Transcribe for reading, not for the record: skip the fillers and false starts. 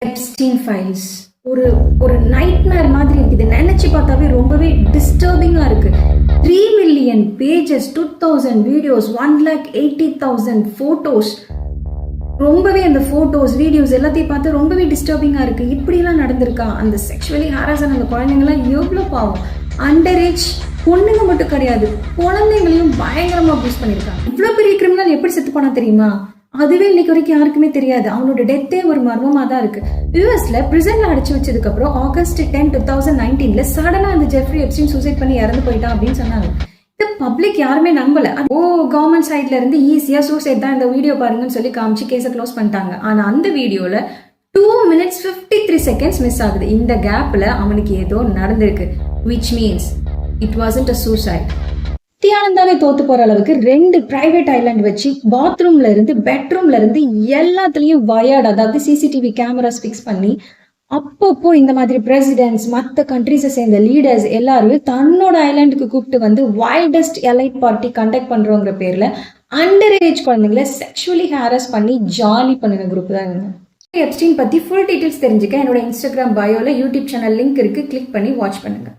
Epstein files ஒரு ஒரு nightmare மாதிரி இருக்குது. நினைச்சு பார்த்தாவே ரொம்பவே டிஸ்டர்பிங்கா இருக்கு. 3 மில்லியன் பேஜஸ், 2000 வீடியோஸ், 1,80,000 போட்டோஸ். ரொம்பவே அந்த போட்டோஸ் வீடியோஸ் எல்லாத்தையும் பார்த்து ரொம்பவே டிஸ்டர்பிங்கா இருக்கு. இப்படிலாம் நடந்திருக்கா? அந்த செக்ஷுவலி ஹாரஸ் ஆன அந்த குழந்தைங்கலாம் எவ்வளோ பாவம். அண்டர் ஏஜ் பொண்ணுங்க மட்டும் கிடையாது, குழந்தைங்களையும் பயங்கரமா அபியூஸ் பண்ணியிருக்காங்க. இவ்வளோ பெரிய கிரிமினல் எப்படி செத்து போனா தெரியுமா? அதுவே இன்னைக்கு வரைக்கும் யாருக்குமே தெரியாது. அவனோட டெத்தே ஒரு மர்மமா தான் இருக்கு. யூஎஸ்ல பிரிசன்ல அடைச்சு வச்சதுக்கு அப்புறம் ஆகஸ்ட் 10, 2019 சடனா அந்த ஜெஃப்ரி எப்ஸ்டீன் சூசைட் பண்ணி இறந்து போயிட்டான் அப்படின்னு சொன்னாங்க. இந்த பப்ளிக் யாருமே நம்பல. கவர்மெண்ட் சைட்ல இருந்து ஈஸியா சூசைட் தான், இந்த வீடியோ பாருங்கன்னு சொல்லி காமிச்சு கேஸை க்ளோஸ் பண்ணிட்டாங்க. ஆனா அந்த வீடியோல 2 minutes 53 seconds மிஸ் ஆகுது. இந்த கேப்ல அவனுக்கு ஏதோ நடந்திருக்கு. which means it wasn't a suicide. நித்யானந்தாவே தோத்து போற அளவுக்கு 2 பிரைவேட் ஐலாண்ட் வச்சு பாத்ரூம்ல இருந்து பெட்ரூம்ல இருந்து எல்லாத்துலயும் வயர்டு, அதாவது சிசிடிவி கேமராஸ் ஃபிக்ஸ் பண்ணி அப்பப்போ இந்த மாதிரி பிரசிடென்ட்ஸ், மற்ற கண்ட்ரிஸை சேர்ந்த லீடர்ஸ் எல்லாரும் தன்னோட ஐலாண்டுக்கு கூப்பிட்டு வந்து வைல்டஸ்ட் எலைட் பார்ட்டி கண்டக்ட் பண்றோங்கிற பேர்ல அண்டர் ஏஜ் குழந்தைங்களை செக்ஷுவலி ஹாரஸ் பண்ணி ஜாலி பண்ணுங்க குரூப் தான். எப்ஸ்டீன் பத்தி ஃபுல் டீடைல்ஸ் தெரிஞ்சுக்க என்னோட இன்ஸ்டாகிராம் பயோல யூடியூப் சேனல் லிங்க் இருக்கு, கிளிக் பண்ணி வாட்ச் பண்ணுங்க.